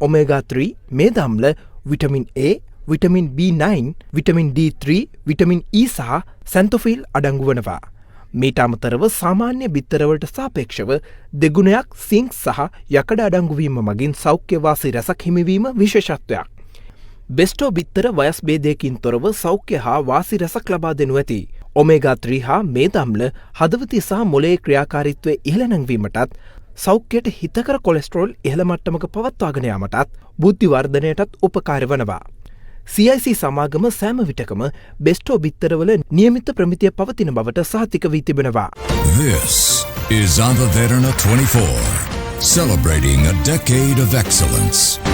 omega 3 මේද අම්ල vitamin A, vitamin B9, vitamin D3, vitamin E සහ සැන්තොෆිල් අඩංගු වනවා. මීට අමතරව සාමාන්‍ය බිත්තරවලට සාපේක්ෂව දෙගුණයක් සිංක් සහ යකඩ අඩංගුවීම මගින් සෞඛ්‍ය වාසි රසක් හිමිවීම විශේෂත්වයක්. බෙස්ටෝ බිත්තර වයස් භේදයකින් තොරව සෞඛ්‍ය හා වාසි රසක් ලබා දෙනු ඇති. ඔමේගා 3 හා මේද අම්ල හදවත සහ මොළයේ ක්‍රියාකාරීත්වය ඉහළ නැංවීමටත් සෞඛ්‍යයට හිතකර කොලෙස්ටරෝල් ඉහළ මට්ටමක පවත්වාගෙන යාමටත් බුද්ධි වර්ධනයටත් උපකාර වනවා. CIC සමාගම සෑම විටකම බෙස්ටෝ බිත්තරවල නියමිත ප්‍රමිතිය පවතින බවට සහතික වී තිබෙනවා. This is Ava Verna 24, celebrating a decade of excellence.